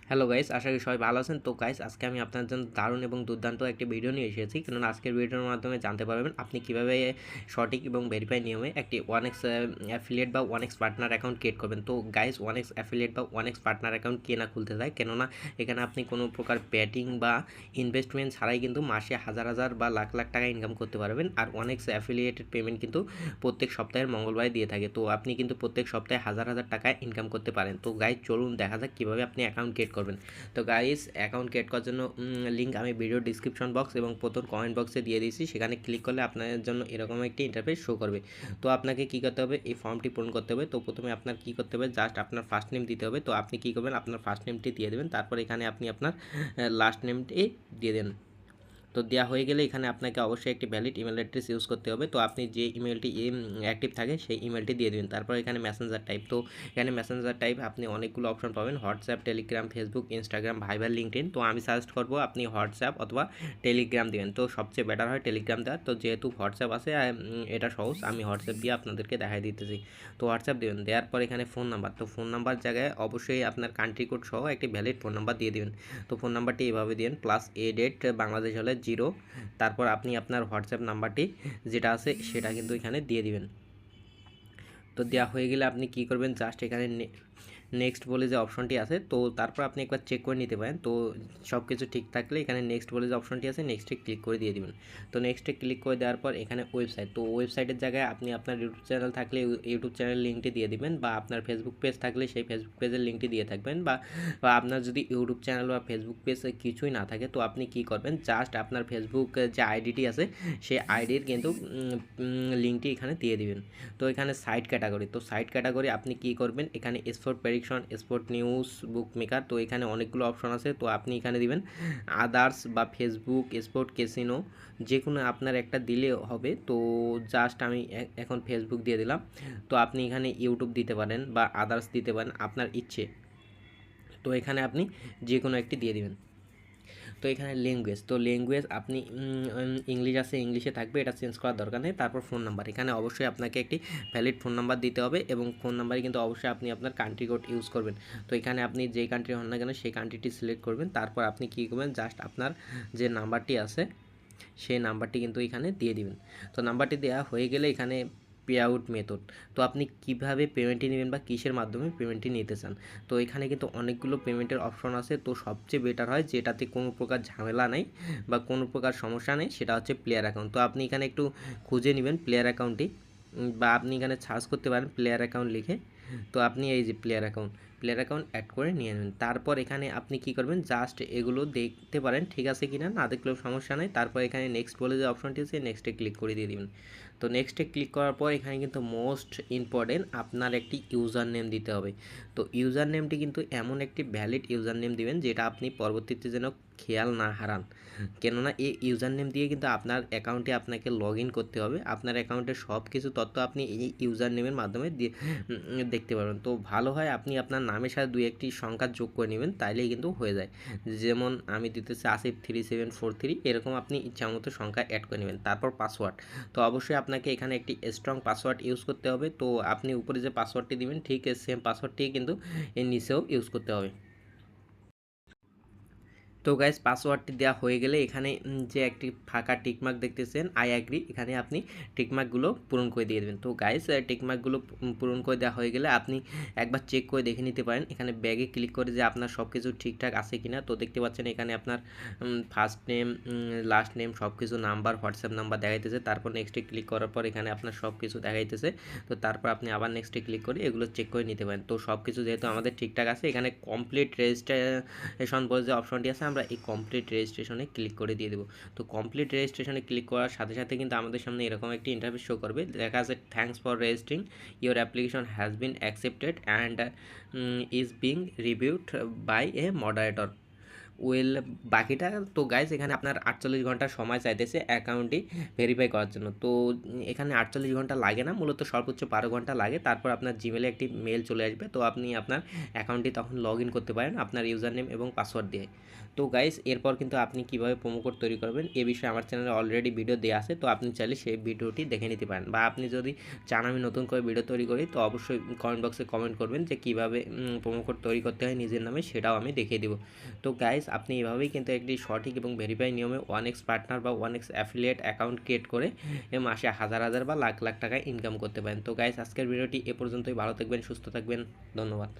Hello guys, আশা করি সবাই ভালো আছেন। তো গাইস, আজকে আমি আপনাদের জন্য দারুণ এবং দুর্দান্ত একটি ভিডিও নিয়ে এসেছি। কারণ আজকের ভিডিওর মাধ্যমে জানতে পারবেন আপনি কীভাবে সঠিক এবং ভেরিফাই নিয়মে একটি 1x অ্যাফিলিয়েট বা 1x পার্টনার অ্যাকাউন্ট ক্রিয়েট করবেন। তো গাইস, 1x অ্যাফিলিয়েট বা 1x পার্টনার অ্যাকাউন্ট কে না খুলতে চায়, কেননা এখানে আপনি কোনো প্রকার ব্যাটিং বা ইনভেস্টমেন্ট ছাড়াই কিন্তু মাসে হাজার হাজার বা লাখ লাখ টাকা ইনকাম করতে পারবেন। আর 1x অ্যাফিলিয়েটেড পেমেন্ট কিন্তু প্রত্যেক সপ্তাহের মঙ্গলবারে দিয়ে থাকে। তো আপনি কিন্তু প্রত্যেক সপ্তাহে হাজার হাজার টাকা ইনকাম করতে পারেন। তো গাইস, চলুন দেখা যাক কীভাবে আপনি অ্যাকাউন্ট ক্রিয়েট করবেন। তো গাইস, অ্যাকাউন্ট ক্রিয়েট করার জন্য লিঙ্ক আমি ভিডিও ডিসক্রিপশন বক্স এবং প্রথম কমেন্ট বক্সে দিয়ে দিয়েছি। সেখানে ক্লিক করলে আপনাদের জন্য এরকম একটি ইন্টারফেস শো করবে। তো আপনাকে কী করতে হবে, এই ফর্মটি পূরণ করতে হবে। তো প্রথমে আপনার কী করতে হবে, জাস্ট আপনার ফার্স্ট নেম দিতে হবে। তো আপনি কী করবেন, আপনার ফার্স্ট নেমটি দিয়ে দেবেন। তারপর এখানে আপনি আপনার লাস্ট নেমটি দিয়ে দেন। তো দেওয়া হয়ে গেলে এখানে আপনাকে অবশ্যই একটি ভ্যালিড ইমেল অ্যাড্রেস ইউজ করতে হবে। তো আপনি যে ইমেলটি অ্যাক্টিভ থাকে সেই ইমেলটি দিয়ে দেবেন। তারপর এখানে মেসেঞ্জার টাইপ, তো এখানে মেসেঞ্জার টাইপ আপনি অনেকগুলো অপশন পাবেন, WhatsApp, Telegram, Facebook, Instagram, Viber, LinkedIn. তো আমি সাজেস্ট করবো আপনি হোয়াটসঅ্যাপ অথবা টেলিগ্রাম দেবেন। তো সবচেয়ে বেটার হয় টেলিগ্রাম দেওয়ার। তো যেহেতু হোয়াটসঅ্যাপ আছে এটা সহজ, আমি হোয়াটসঅ্যাপ দিয়ে আপনাদেরকে দেখাই দিতেছি। তো হোয়াটসঅ্যাপ দেবেন, দেওয়ার পর এখানে ফোন নাম্বার, তো ফোন নাম্বার জায়গায় অবশ্যই আপনার কান্ট্রি কোড সহ একটি ভ্যালিড ফোন নাম্বার দিয়ে দেবেন। তো ফোন নাম্বারটি এভাবে দিন, +8 বাংলাদেশ হলে 0। তারপর আপনি আপনার হোয়াটসঅ্যাপ নাম্বারটি যেটা আছে সেটা কিন্তু এখানে দিয়ে দিবেন। তো দেওয়া হয়ে গেলে আপনি কি করবেন, জাস্ট এখানে নেক্সট বলে যে অপশনটি আছে, তো তারপর আপনি একবার চেক করে নিতে পারেন। তো সব কিছু ঠিক থাকলে এখানে নেক্সট বলে যে অপশনটি আছে নেক্সটে ক্লিক করে দিয়ে দিবেন। তো নেক্সটে ক্লিক করে দেওয়ার পর এখানে ওয়েবসাইট, তো ওয়েবসাইটের জায়গায় আপনি আপনার ইউটিউব চ্যানেল থাকলে ইউটিউব চ্যানেল লিঙ্কটি দিয়ে দিবেন, বা আপনার ফেসবুক পেজ থাকলে সেই ফেসবুক পেজের লিঙ্কটি দিয়ে থাকবেন, বা আপনার যদি ইউটিউব চ্যানেল বা ফেসবুক পেজ কিছুই না থাকে, তো আপনি কি করবেন, জাস্ট আপনার ফেসবুক যে আইডিটি আছে সেই আইডির কিন্তু লিঙ্কটি এখানে দিয়ে দিবেন। তো এখানে সাইট ক্যাটাগরি, তো সাইট ক্যাটাগরি আপনি কি করবেন, এখানে স্পোর্ট প্রেডিকশন, স্পোর্ট নিউজ, বুক মেকার, তো এখানে অনেকগুলো অপশন আছে। তো আপনি এখানে দিবেন আদার্স বা ফেসবুক স্পোর্ট ক্যাসিনো, যে কোনো আপনার একটা দিলে হবে। তো জাস্ট আমি এখন ফেসবুক দিয়ে দিলাম। তো আপনি এখানে ইউটিউব দিতে পারেন বা আদার্স দিতে পারেন, আপনার ইচ্ছে। তো এখানে আপনি যে কোনো একটি দিয়ে দিবেন। তো এখানে ল্যাঙ্গুয়েজ, তো ল্যাঙ্গুয়েজ আপনি ইংলিশ আছে, ইংলিশে থাকবে, এটা চেঞ্জ করার দরকার নেই। তারপর ফোন নাম্বার, এখানে অবশ্যই আপনাকে একটি ভ্যালিড ফোন নাম্বার দিতে হবে, এবং ফোন নাম্বারে কিন্তু অবশ্যই আপনি আপনার কান্ট্রি কোড ইউজ করবেন। তো এখানে আপনি যেই কান্ট্রি হন না কেন সেই কান্ট্রিটি সিলেক্ট করবেন। তারপর আপনি কী করবেন, জাস্ট আপনার যে নাম্বারটি আছে সেই নাম্বারটি কিন্তু এখানে দিয়ে দিবেন। তো নাম্বারটি দেওয়া হয়ে গেলে এখানে পে আউট মেথড, তো আপনি কিভাবে পেমেন্টটি নেবেন বা কিসের মাধ্যমে পেমেন্টটি নিতে চান। তো এখানে কিন্তু অনেকগুলো পেমেন্টের অপশন আছে। তো সবচেয়ে বেটার হয় যেটাতে কোনো প্রকার ঝামেলা নেই বা কোনো প্রকার সমস্যা নেই, সেটা হচ্ছে প্লেয়ার অ্যাকাউন্ট। তো আপনি এখানে একটু খুঁজে নেবেন প্লেয়ার অ্যাকাউন্টটি, বা আপনি এখানে সার্চ করতে পারেন প্লেয়ার অ্যাকাউন্ট লিখে। তো আপনি এই যে প্লেয়ার অ্যাকাউন্ট অ্যাড করে নিয়ে নেবেন। তারপর এখানে আপনি কি করবেন, জাস্ট এগুলো দেখতে পারেন ঠিক আছে কিনা, না দেখলেও সমস্যা নেই। তারপর এখানে নেক্সট বলে যে অপশনটি আছে নেক্সটে ক্লিক করে দিয়ে দিবেন। তো নেক্সটে ক্লিক করার পর এখানে কিন্তু মোস্ট ইম্পর্টেন্ট আপনার একটি ইউজার নেম দিতে হবে। তো ইউজার নেমটি কিন্তু এমন একটি ভ্যালিড ইউজার নেম দিবেন যেটা আপনি পরবর্তীতে যেন খেয়াল না হারান, কেননা এই ইউজার নেম দিয়ে কিন্তু আপনার অ্যাকাউন্টে আপনাকে লগ ইন করতে হবে। আপনার অ্যাকাউন্টের সব কিছু তথ্য আপনি এই ইউজার নেমের মাধ্যমে দেখতে পারবেন। তো ভালো হয় আপনি আপনার নামের সাথে দুই একটি সংখ্যা যোগ করে নেবেন, তাইলেই কিন্তু হয়ে যায়। যেমন আমি দিতেছি আসিফ3743, এরকম আপনি ইচ্ছামতো সংখ্যা অ্যাড করে নেবেন। তারপর পাসওয়ার্ড, তো অবশ্যই আপনাকে এখানে একটি স্ট্রং পাসওয়ার্ড ইউজ করতে হবে। তো আপনি উপরে যে পাসওয়ার্ডটি দিবেন ঠিক সেম পাসওয়ার্ডটি কিন্তু এর নিচেও ইউজ করতে হবে। তো গাইস, পাসওয়ার্ডটি দেওয়া হয়ে গেলে এখানে যে একটি ফাঁকা টিকমার্ক দেখতেছেন আই অ্যাগ্রি, এখানে আপনি টিকমার্কগুলো পূরণ করে দিয়ে দেবেন। তো গাইস, টিকমার্কগুলো পূরণ করে দেওয়া হয়ে গেলে আপনি একবার চেক করে দেখে নিতে পারেন এখানে ব্যাগে ক্লিক করে যে আপনার সব কিছু ঠিকঠাক আছে কিনা। তো দেখতে পাচ্ছেন এখানে আপনার ফার্স্ট নেম, লাস্ট নেম, সব কিছু নাম্বার, হোয়াটসঅ্যাপ নাম্বার দেখাইতেছে। তারপর নেক্সটে ক্লিক করার পর এখানে আপনার সব কিছু দেখাইতেছে। তো তারপর আপনি আবার নেক্সটে ক্লিক করে এগুলো চেক করে নিতে পারেন। তো সব কিছু যেহেতু আমাদের ঠিকঠাক আছে, এখানে কমপ্লিট রেজিস্ট্রেশন বলে যে অপশনটি আছে আমরা এই কমপ্লিট রেজিস্ট্রেশনে ক্লিক করে দিয়ে দেবো। তো কমপ্লিট রেজিস্ট্রেশনে ক্লিক করার সাথে সাথে কিন্তু আমাদের সামনে এরকম একটি ইন্টারফেস শো করবে, দেখা আছে thanks for registering, your application has been accepted and is being reviewed by a moderator. Well বাকিটা তো গাইস এখানে আপনার 48 ঘন্টা সময় চাইতেছে অ্যাকাউন্টটি ভেরিফাই করার জন্য। তো এখানে 48 ঘন্টা লাগে না, মূলত সর্বোচ্চ 12 ঘন্টা লাগে। তারপর আপনার জিমেলে একটি মেল চলে আসবে, তো আপনি আপনার অ্যাকাউন্টটি তখন লগ ইন করতে পারেন আপনার ইউজার নেম এবং পাসওয়ার্ড দিয়ে। তো গাইস এরপর কিন্তু আপনি কীভাবে প্রোমো কোড তৈরি করবেন এ বিষয়ে আমার চ্যানেলে অলরেডি ভিডিও দেওয়া আছে, তো আপনি চাইলে সেই ভিডিওটি দেখে নিতে পারেন। বা আপনি যদি চান আমি নতুন করে ভিডিও তৈরি করি, তো অবশ্যই কমেন্ট বক্সে কমেন্ট করবেন যে কীভাবে প্রোমো কোড তৈরি করতে হয় নিজের নামে, সেটাও আমি দেখিয়ে দেবো। তো গাইস আপনি এভাবেই কিন্তু একটি সঠিক এবং ভেরিফাই নিয়মে 1x পার্টনার বা 1x অ্যাফিলিয়েট অ্যাকাউন্ট ক্রিয়েট করে মাসে হাজার হাজার বা লাখ লাখ টাকা ইনকাম করতে পারেন। তো গাইস আজকের ভিডিওটি এ পর্যন্তই। ভালো থাকবেন, সুস্থ থাকবেন, ধন্যবাদ।